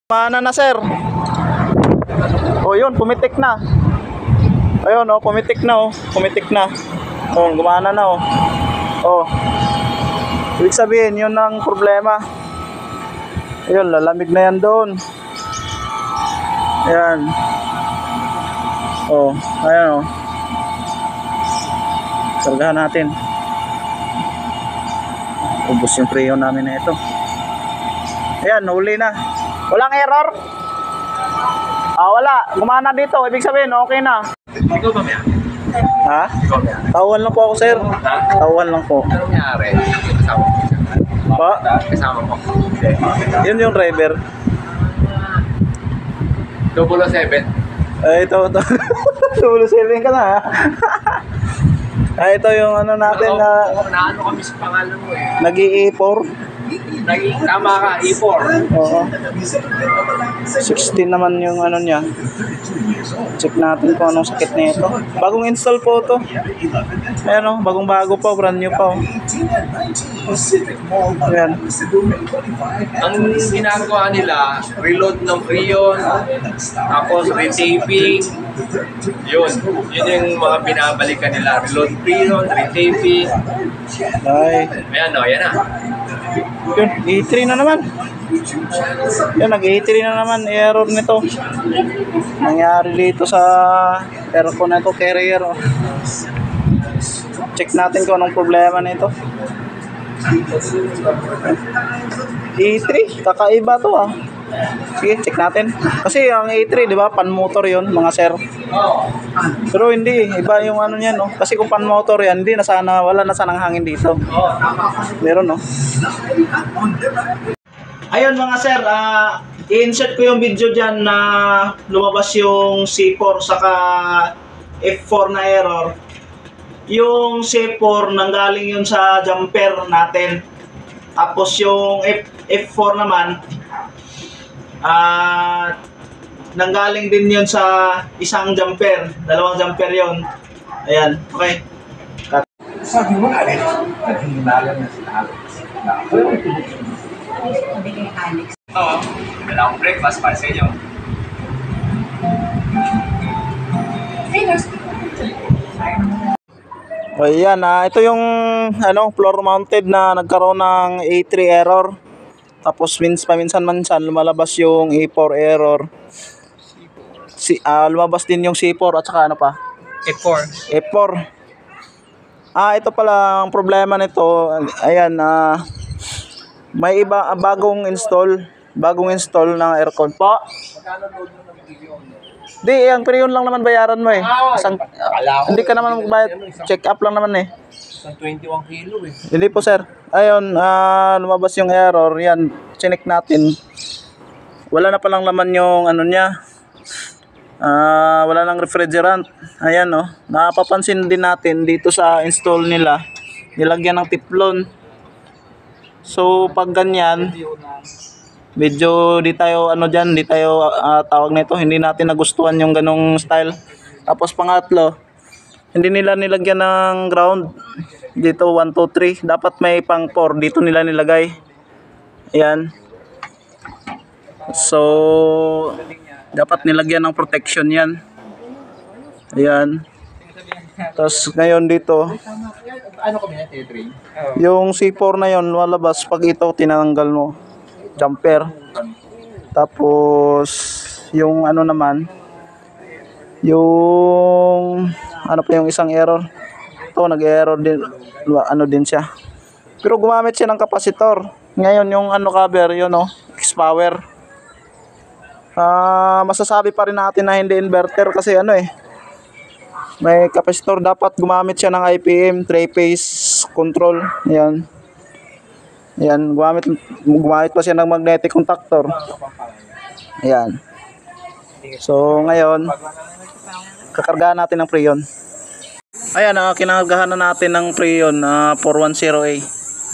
Mana na sir. O yun, pumitik na. Ayun oh, pumitik na oh. Pumitik na. Oh, gumana na oh. Oh. Ibig sabihin, yun ang problema. Ayun, lalamig na yan doon. Ayan. Oh, ayan oh. Sargahan natin. Ubus yung freon namin na ito. Ayan, huli na. Walang error? Ah, wala. Gumana dito. Ibig sabihin, okay na. Ikaw ba yan? Ha? Ikaw ba yan? Tauhan lang po ako, sir. Tauhan lang po. Anong nangyari? Kasama mo siya? Pa? Kasama mo? Yun yung driver. 007. Ay, ito. Tulo 7 ka na, ha? Ay, ito yung ano natin na... Naano kami sa pangalan mo eh. Nag-i-E4. Tama ka, E4. Oo. 16 naman yung ano niya. Check natin kung anong sakit nito. Bagong install po to. Ayan o, bagong bago pa, brand new pa o. Ayan. Ang ginagawa nila, reload ng freon, tapos retaping. Yun yung mga binabalikan nila. Reload freon, retaping. Ay. Ayan o, yan na. Yun, E3 na naman. Yun, nag-E3 na naman. Error nito. Nangyari dito sa aircon na ito, carrier. Oh. Check natin kung anong problema nito. E3, kakaiba to ah. Sige, check natin. Kasi ang E3, di ba, pan motor yon mga sir. Pero hindi, iba yung ano niyan, no. Kasi kung pan motor yan, hindi na sana, wala na sanang hangin dito. Meron, no. Ayun mga sir, i-insert ko yung video dyan na lumabas yung C4 saka F4 na error. Yung C4 nanggaling yun sa jumper natin. Tapos yung F4 naman, nanggaling din yun sa isang jumper. Dalawang jumper yun. Ayan, okay. Sabi mo nga rin, naghinala na sila. Oo, wala akong breakfast para sa inyo. Ayan, ito yung ano, floor mounted na nagkaroon ng A3 error. Tapos paminsan-mansan lumalabas yung A4 error. Lumabas din yung C4 at saka ano pa? F4. F4. Ito pala ang problema nito. Ayan, may iba bagong install ng aircon po. Di, ang freon lang naman bayaran mo eh. Hindi ka naman magbayad. Check up lang naman eh. 21 kilo eh. Hindi po sir. Ayun, lumabas yung error. Yan, chinek natin. Wala na palang laman yung ano niya. Wala nang refrigerant. Ayan oh. Napapansin din natin dito sa install nila. Nilagyan ng teflon. So pag ganyan, medyo di tayo ano diyan, di tayo tawag nito, hindi natin nagustuhan yung ganong style. Tapos pangatlo, hindi nila nilagyan ng ground dito 1 2 3, dapat may pang 4 dito nila nilagay. Ayan. So dapat nilagyan ng protection yan. Ayan. Tapos ngayon dito, Ano kami na, T3? yung C4 na yon lalabas pag ito tinanggal mo. Jumper. Tapos yung ano naman, yung ano pa yung isang error. Ito nag-error din, ano din siya. Pero gumamit siya ng kapasitor. Ngayon yung ano cover, yun oh, X-Power. Masasabi pa rin natin na hindi inverter kasi ano eh, may kapasitor. Dapat gumamit siya ng IPM 3-phase control. Yan. Yan, gumamit pa siya ng magnetic contactor. Ayan. So ngayon, kakargahan natin ng freon. Ayan, kinargahan na natin ng freon 410A.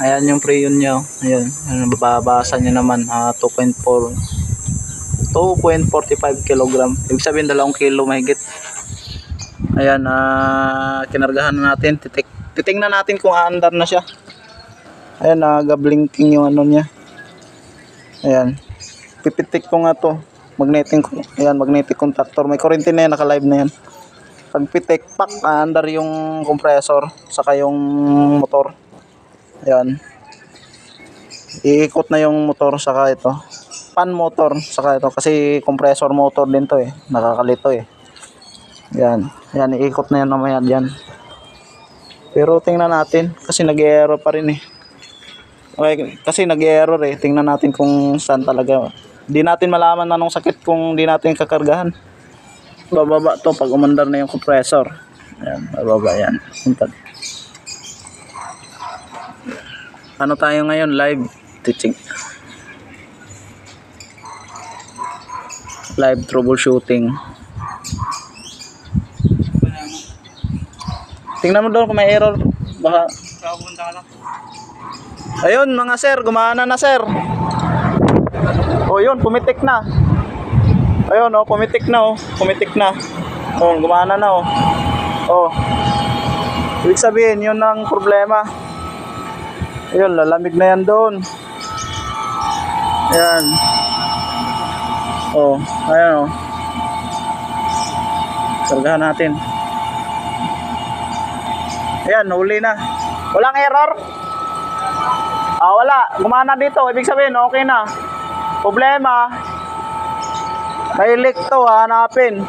Ayan yung freon niya. Ayan, babasa niya naman 2.45 kg. Ibig sabihin 2 kilo mahigit. Ayan, kinargahan na natin. Titingnan natin kung aandar na siya. Ayan, nag-blinking yung ano niya. Ayan. pipitik ko nga to. Magnetic contactor. May kuryente na yan, naka-live na yan. Pag pitik, pak, andar yung compressor, saka yung motor. Ayan. Iikot na yung motor, saka ito. Fan motor, saka ito. Kasi compressor motor din to eh. Nakakalito eh. Ayan. Ayan, iikot na yan mamaya dyan. Pero tingnan natin, kasi nag-error pa rin eh. Okay, kasi nag-error eh. Tingnan natin kung saan talaga. Di natin malaman anong sakit kung di natin kakargahan. Bababa to pag umandar na yung compressor. Ayan, bababa yan. Ano tayo ngayon? Live teaching. Live troubleshooting. Tingnan mo doon kung may error. Baka. Ayun mga sir, gumana na sir. O yun, pumitik na. Ayun oh, pumitik na oh. Pumitik na. Oh, gumana na oh. Oh. Ibig sabihin, yun ang problema. Ayun, lalamig na yan doon. Ayan. Oh, ayan oh. Sargahan natin. Ayan, huli na. Walang error? Ah, wala. Gumana dito. Ibig sabihin, okay na. Problema, may leak to, hanapin.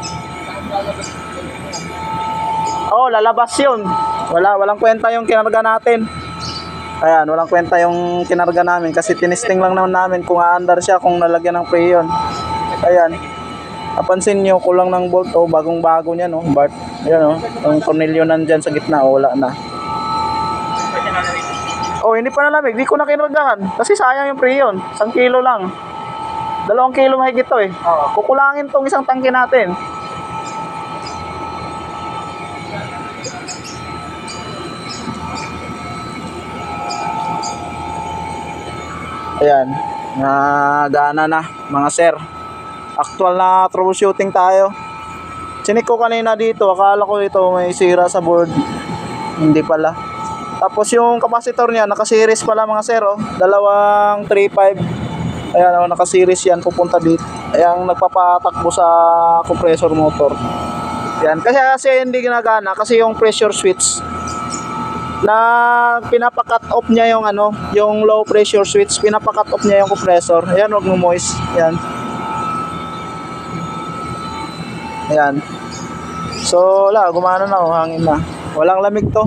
Oh, lalabas yun. Walang kwenta yung kinarga natin. Ayan, walang kwenta yung kinarga namin kasi tinisting lang naman namin kung aandar siya, kung nalagyan ng preyon. Ayan. Napansin nyo, kulang ng bolt, oh, bagong-bago niya, no, Bart. Ayan, oh, yung tornilyo nandyan sa gitna, oh, wala na. Oh, hindi pa nalamig, di ko na kinargahan kasi sayang yung preyon, 1 kilo lang. 2 kilo mahigit to eh. Kukulangin tong isang tangke natin. Ayan. Gana na mga sir. Actual na troubleshooting tayo. Chinik ko kanina dito. Akala ko ito may sira sa board. Hindi pala. Tapos yung capacitor niya naka-series pala mga sir. Oh. 235. Ayan, naka-series yan, pupunta dito. Ayan, nagpapatakbo sa compressor motor. Yan, kasi hindi ginagana, kasi yung pressure switch na pinapa-cut off niya yung ano, yung low pressure switch, pinapa-cut off niya yung compressor. Ayan, huwag mo moist. Ayan. Ayan. So, wala, gumana na, hangin na. Walang lamig to.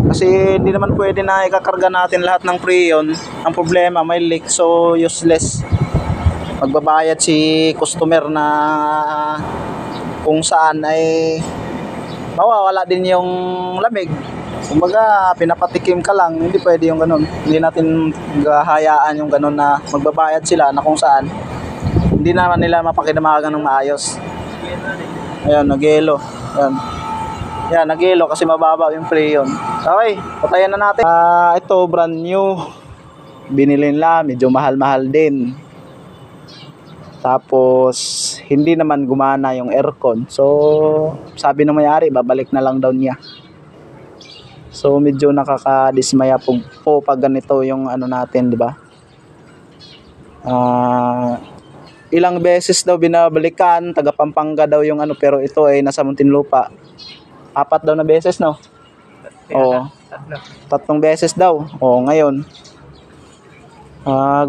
Kasi hindi naman pwede na ikakarga natin lahat ng preyon. Ang problema, may leak, so useless. Magbabayad si customer na kung saan ay mawawala din yung lamig. Kumbaga, pinapatikim ka lang, hindi pwede yung ganun. Hindi natin gahayaan yung ganun na magbabayad sila na kung saan hindi naman nila mapakinamagan ng maayos. Ayan, nag-yelo. Ayan. Yan, nag-yelo kasi mababa yung preyon. Okay, patayan na natin. Ito, brand new. Binili nila, medyo mahal-mahal din. Tapos, hindi naman gumana yung aircon. So, sabi ng may-ari, babalik na lang daw niya. So, medyo nakakadismaya po pag ganito yung ano natin, di ba? Ilang beses daw binabalikan, taga Pampanga daw yung ano, pero ito ay nasa Muntinlupa. 4 daw na beses, no? Oo. 3 beses daw. Oo, ngayon.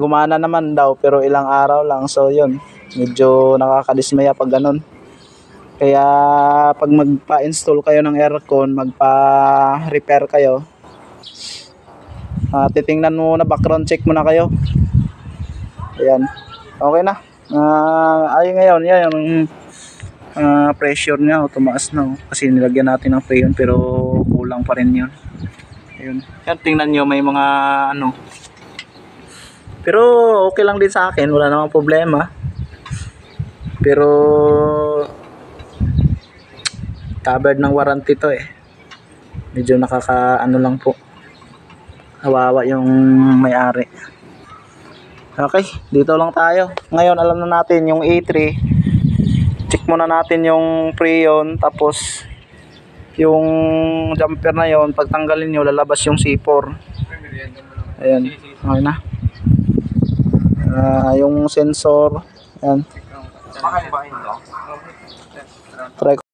Gumana naman daw, pero ilang araw lang. So, yun. Medyo nakakadismaya pag ganun. Kaya, pag magpa-install kayo ng aircon, magpa-repair kayo, titingnan mo na, background check mo na kayo. Ayan. Okay na. Ay, ngayon, yan yung pressure niya tumaas na kasi nilagyan natin ng preyon pero kulang pa rin yun. Ayun. Yan, tingnan nyo may mga ano, pero okay lang din sa akin, wala namang problema, pero covered ng warranty to eh. Medyo nakaka ano lang po, hawawa yung may-ari. Okay, dito lang tayo. Ngayon alam na natin yung A3. Check muna natin yung preyon, tapos yung jumper na yon, pag tanggalin nyo lalabas yung C4. Ayan, okay na. Yung sensor. Yan. Baka ba ito? Try